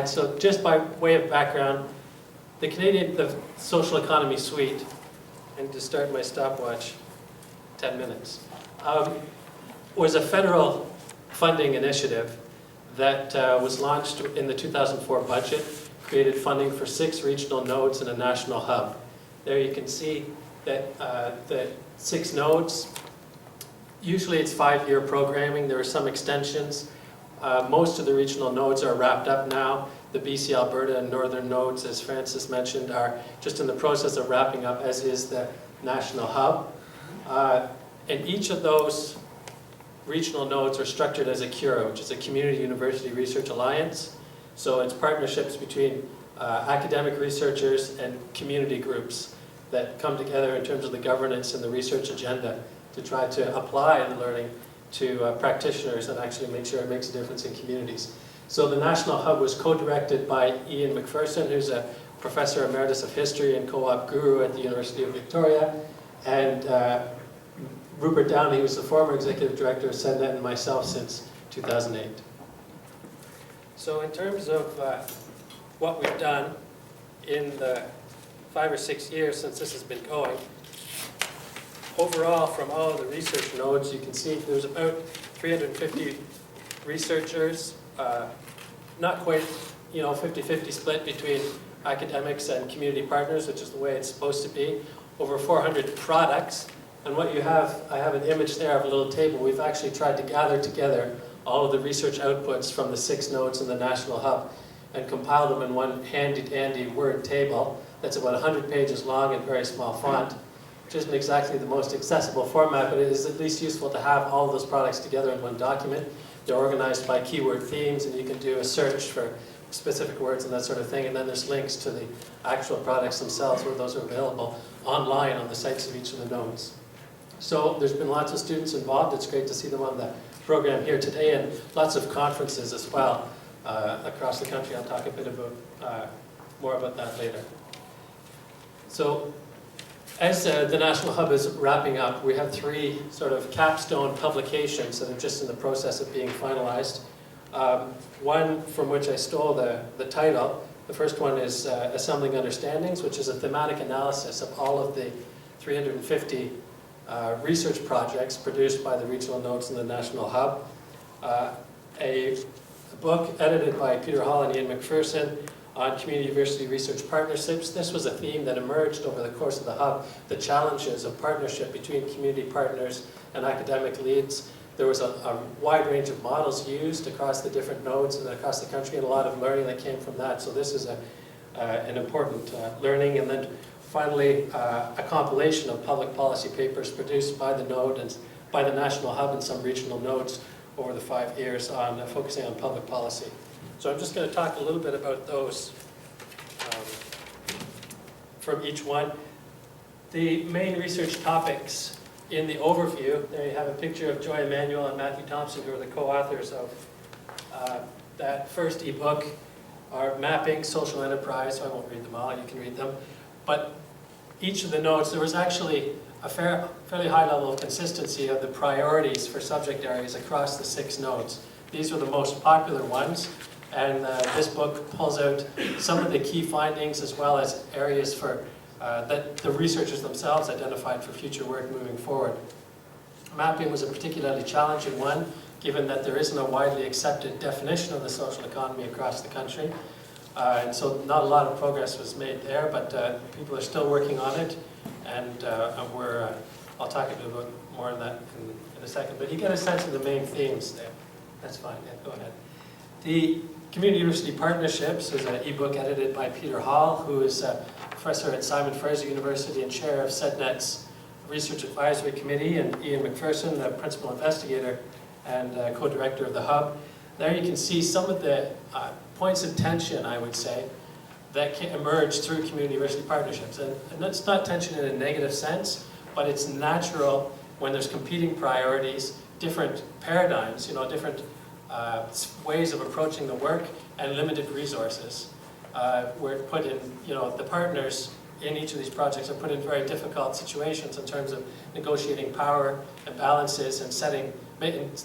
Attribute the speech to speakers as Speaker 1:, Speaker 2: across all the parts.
Speaker 1: So just by way of background, the social economy suite, and to start my stopwatch, 10 minutes, was a federal funding initiative that was launched in the 2004 budget, created funding for 6 regional nodes and a national hub. There you can see that the 6 nodes, usually it's 5-year programming. There are some extensions. Most of the regional nodes are wrapped up now. The BC, Alberta, and Northern nodes, as Francis mentioned, are just in the process of wrapping up, as is the national hub. And each of those regional nodes are structured as a CURA, which is a Community University Research Alliance. So it's partnerships between academic researchers and community groups that come together in terms of the governance and the research agenda to try to apply the learning to practitioners and actually make sure it makes a difference in communities. So the National Hub was co-directed by Ian McPherson, who's a Professor Emeritus of History and co-op guru at the University of Victoria, and Rupert Downey, who was the former Executive Director of SEDNet, and myself since 2008. So in terms of what we've done in the 5 or 6 years since this has been going, overall, from all of the research nodes, you can see there's about 350 researchers, not quite, 50-50 split between academics and community partners, which is the way it's supposed to be. Over 400 products, and what you have, I have an image there of a little table. We've actually tried to gather together all of the research outputs from the 6 nodes in the National Hub and compile them in one handy-dandy Word table that's about 100 pages long in very small font, which isn't exactly the most accessible format, but it is at least useful to have all of those products together in one document. They're organized by keyword themes, and you can do a search for specific words and that sort of thing, and then there's links to the actual products themselves where those are available online on the sites of each of the nodes. So there's been lots of students involved. It's great to see them on the program here today, and lots of conferences as well across the country. I'll talk a bit about more about that later. So as the National Hub is wrapping up, we have 3 sort of capstone publications that are just in the process of being finalized. One from which I stole the title. The first one is Assembling Understandings, which is a thematic analysis of all of the 350 research projects produced by the regional nodes in the National Hub. A book edited by Peter Hall and Ian McPherson on community university research partnerships. This was a theme that emerged over the course of the Hub, the challenges of partnership between community partners and academic leads. There was a wide range of models used across the different nodes and across the country, and a lot of learning that came from that. So this is an important learning. And then finally, a compilation of public policy papers produced by the node and by the National Hub and some regional nodes over the 5 years on focusing on public policy. So I'm just going to talk a little bit about those from each one. The main research topics in the overview, there you have a picture of Joy Emanuel and Matthew Thompson, who are the co-authors of that first ebook, are Mapping Social Enterprise. So I won't read them all, you can read them. But each of the nodes, there was actually a fairly high level of consistency of the priorities for subject areas across the 6 nodes. These were the most popular ones, and this book pulls out some of the key findings as well as areas for that the researchers themselves identified for future work moving forward. Mapping was a particularly challenging one, given that there isn't a widely accepted definition of the social economy across the country. And so not a lot of progress was made there, but people are still working on it, and I'll talk a bit about more on that in a second. But you get a sense of the main themes there. That's fine, yeah, go ahead. The Community University Partnerships is an ebook edited by Peter Hall, who is a professor at Simon Fraser University and chair of SEDNet's Research Advisory Committee, and Ian McPherson, the principal investigator and co-director of the Hub. There you can see some of the points of tension, I would say, that can emerge through community university partnerships. And that's not tension in a negative sense, but it's natural when there's competing priorities, different paradigms, different ways of approaching the work, and limited resources. We're put in, the partners in each of these projects are put in very difficult situations in terms of negotiating power and balances and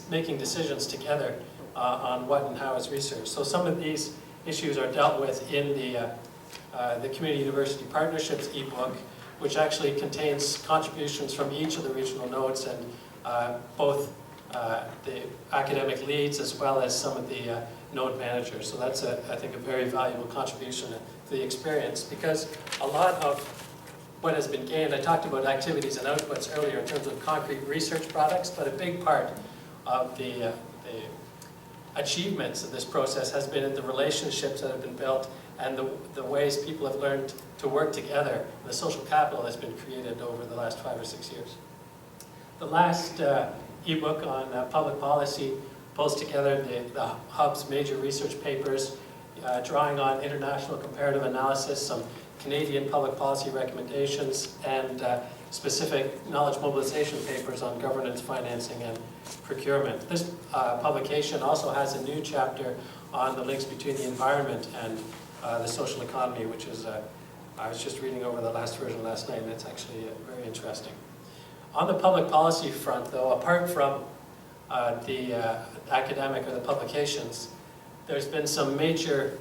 Speaker 1: making decisions together on what and how is research. So some of these issues are dealt with in the Community University Partnerships ebook, which actually contains contributions from each of the regional nodes and both the academic leads as well as some of the node managers. So that's, I think, a very valuable contribution to the experience, because a lot of what has been gained, I talked about activities and outputs earlier in terms of concrete research products, but a big part of the achievements of this process has been in the relationships that have been built and the ways people have learned to work together, and the social capital that's been created over the last 5 or 6 years. The last ebook on public policy pulls together the Hub's major research papers, drawing on international comparative analysis, some Canadian public policy recommendations, and specific knowledge mobilization papers on governance, financing, and procurement. This publication also has a new chapter on the links between the environment and the social economy, which is, I was just reading over the last version last night, and it's actually very interesting. On the public policy front, though, apart from the academic or the publications, there's been some major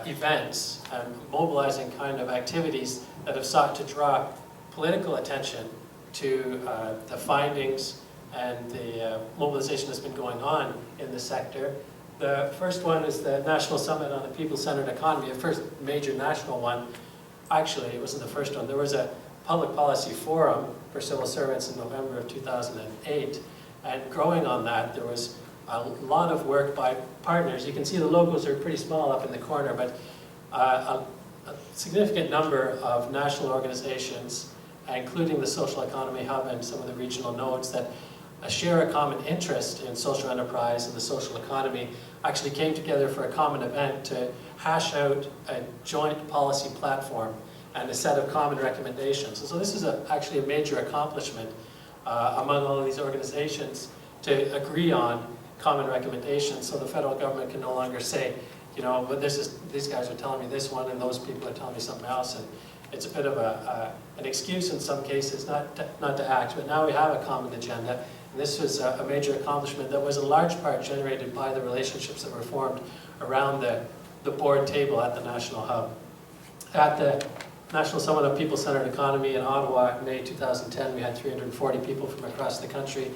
Speaker 1: events and mobilizing kind of activities that have sought to draw political attention to the findings and the mobilization that's been going on in the sector. The first one is the National Summit on a People-Centered Economy, the first major national one. Actually, it wasn't the first one. There was a public policy forum for civil servants in November of 2008, and growing on that, there was a lot of work by partners. You can see the logos are pretty small up in the corner, but a significant number of national organizations, including the Social Economy Hub and some of the regional nodes that share a common interest in social enterprise and the social economy, actually came together for a common event to hash out a joint policy platform and a set of common recommendations. And so this is actually a major accomplishment among all of these organizations to agree on common recommendations, so the federal government can no longer say, you know, but these guys are telling me this one and those people are telling me something else, and it's a bit of an excuse in some cases not to act. But now we have a common agenda, and this was a major accomplishment that was in large part generated by the relationships that were formed around the board table at the National Hub. At the National Summit on People-Centered Economy in Ottawa in May 2010, we had 340 people from across the country,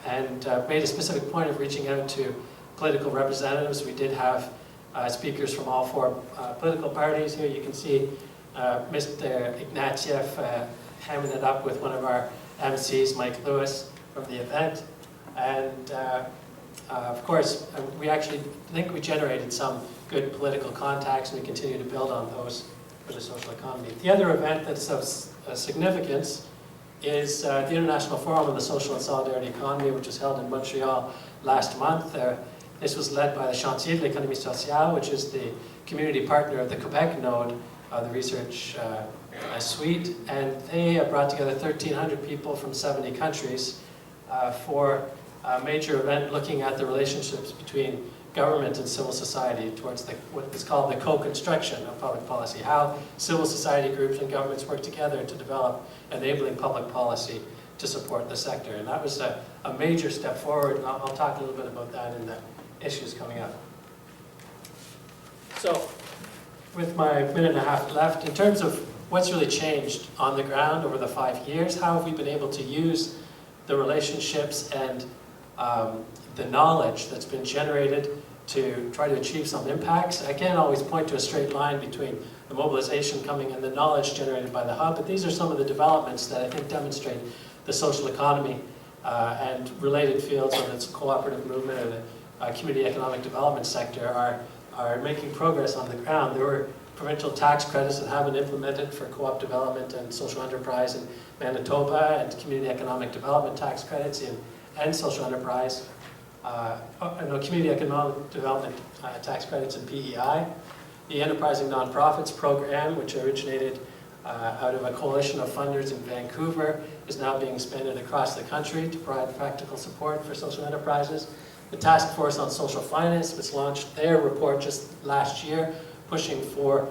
Speaker 1: and made a specific point of reaching out to political representatives. We did have speakers from all 4 political parties. Here you can see Mr. Ignatieff hamming it up with one of our MCs, Mike Lewis, from the event. And of course, we actually think we generated some good political contacts, and we continue to build on those for the social economy. The other event that's of significance is the International Forum on the Social and Solidarity Economy, which was held in Montreal last month. This was led by the Chantier de l'Économie Sociale, which is the community partner of the Quebec node, the research suite, and they brought together 1,300 people from 70 countries for a major event looking at the relationships between government and civil society towards what is called the co-construction of public policy, how civil society groups and governments work together to develop enabling public policy to support the sector. And that was a major step forward, and I'll talk a little bit about that in the issues coming up. So, with my minute and a half left, in terms of what's really changed on the ground over the 5 years, how have we been able to use the relationships and the knowledge that's been generated to try to achieve some impacts? Again, I always point to a straight line between the mobilization coming and the knowledge generated by the Hub, but these are some of the developments that I think demonstrate the social economy and related fields, whether it's cooperative movement or the community economic development sector, are making progress on the ground. There were provincial tax credits that have been implemented for co-op development and social enterprise in Manitoba, and community economic development tax credits and social enterprise. Community economic development tax credits in PEI. The Enterprising Nonprofits Program, which originated out of a coalition of funders in Vancouver, is now being expanded across the country to provide practical support for social enterprises. The Task Force on Social Finance, which launched their report just last year, pushing for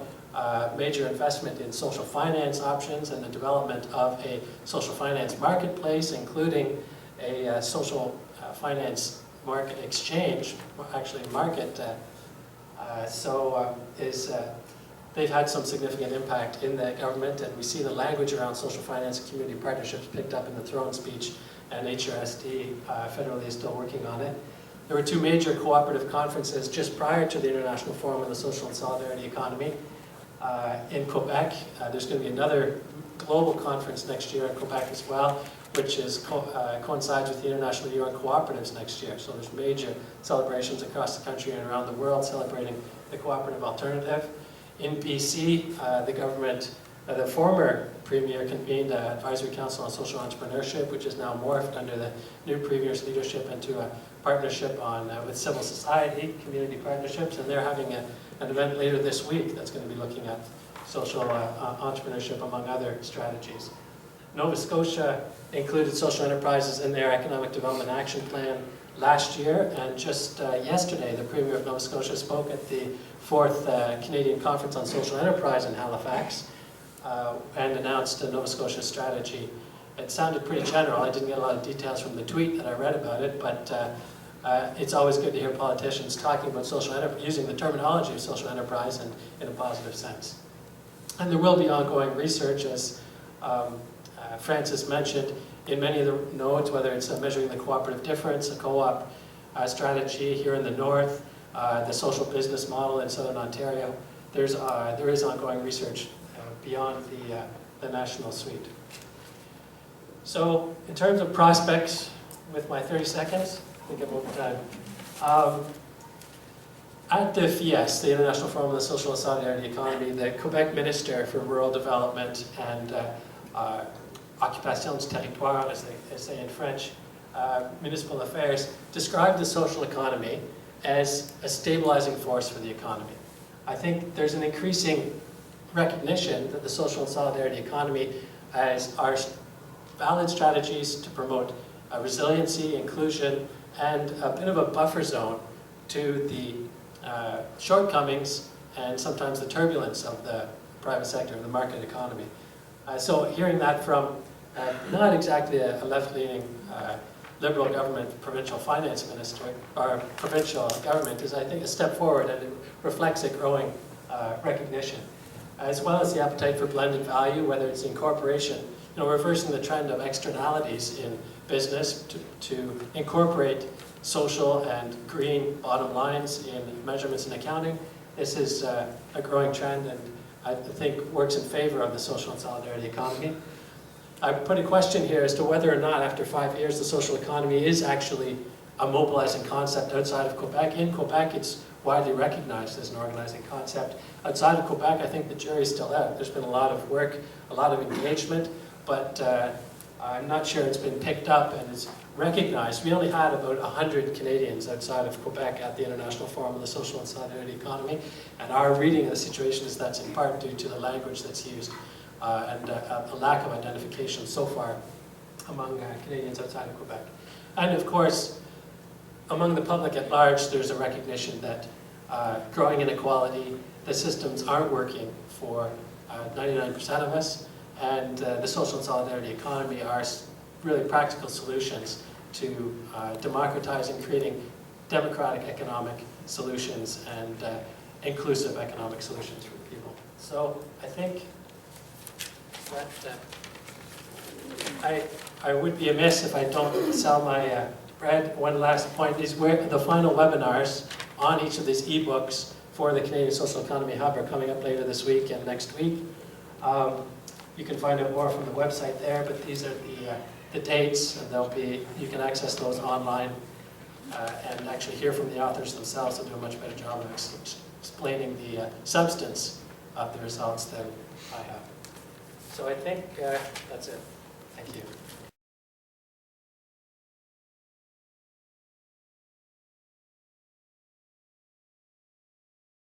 Speaker 1: major investment in social finance options and the development of a social finance marketplace, including a social finance market exchange, actually market They've had some significant impact in the government, and we see the language around social finance and community partnerships picked up in the throne speech, and HRSD federally is still working on it. There were 2 major cooperative conferences just prior to the International Forum on the Social and Solidarity Economy in Quebec. There's going to be another global conference next year in Quebec as well, which coincides with the International Year on Cooperatives next year. So there's major celebrations across the country and around the world celebrating the cooperative alternative. In BC, the government, the former Premier convened an advisory council on social entrepreneurship, which is now morphed under the new Premier's leadership into a partnership with civil society, community partnerships, and they're having an event later this week that's going to be looking at social entrepreneurship among other strategies. Nova Scotia included social enterprises in their Economic Development Action Plan last year, and just yesterday the Premier of Nova Scotia spoke at the 4th Canadian Conference on Social Enterprise in Halifax and announced a Nova Scotia strategy. It sounded pretty general. I didn't get a lot of details from the tweet that I read about it, but it's always good to hear politicians talking about social enterprise, using the terminology of social enterprise and in a positive sense. And there will be ongoing research, as Francis mentioned, in many of the nodes, whether it's measuring the cooperative difference, a co-op strategy here in the north, the social business model in Southern Ontario. There is ongoing research beyond the national suite. So in terms of prospects, with my 30 seconds, I think I'm over time. At the FIES, the International Forum on the Social and Solidarity Economy, the Quebec Minister for Rural Development and Occupation du Territoire, as they say in French, Municipal Affairs, described the social economy as a stabilizing force for the economy. I think there's an increasing recognition that the social and solidarity economy are valid strategies to promote resiliency, inclusion, and a bit of a buffer zone to the shortcomings and sometimes the turbulence of the private sector, of the market economy. So hearing that from not exactly a left-leaning Liberal government provincial finance minister, or provincial government, is I think a step forward, and it reflects a growing recognition, as well as the appetite for blended value, whether it's incorporation, reversing the trend of externalities in business to incorporate social and green bottom lines in measurements and accounting. This is a growing trend, and I think works in favor of the social and solidarity economy. I put a question here as to whether or not, after 5 years, the social economy is actually a mobilizing concept outside of Quebec. In Quebec, it's widely recognized as an organizing concept. Outside of Quebec, I think the jury's still out. There's been a lot of work, a lot of engagement, but I'm not sure it's been picked up and is recognized. We only had about 100 Canadians outside of Quebec at the International Forum on the Social and Solidarity Economy, and our reading of the situation is that's in part due to the language that's used and a lack of identification so far among Canadians outside of Quebec. And of course, among the public at large, there's a recognition that growing inequality, the systems aren't working for 99% of us, and the social and solidarity economy are really practical solutions to democratizing, creating democratic economic solutions and inclusive economic solutions for people. So I think that I would be amiss if I don't sell my bread. One last point is the final webinars on each of these ebooks for the Canadian Social Economy Hub are coming up later this week and next week. You can find out more from the website there, but these are the dates, and you can access those online and actually hear from the authors themselves. They'll do a much better job of explaining the substance of the results than I have. So I think that's it. Thank you.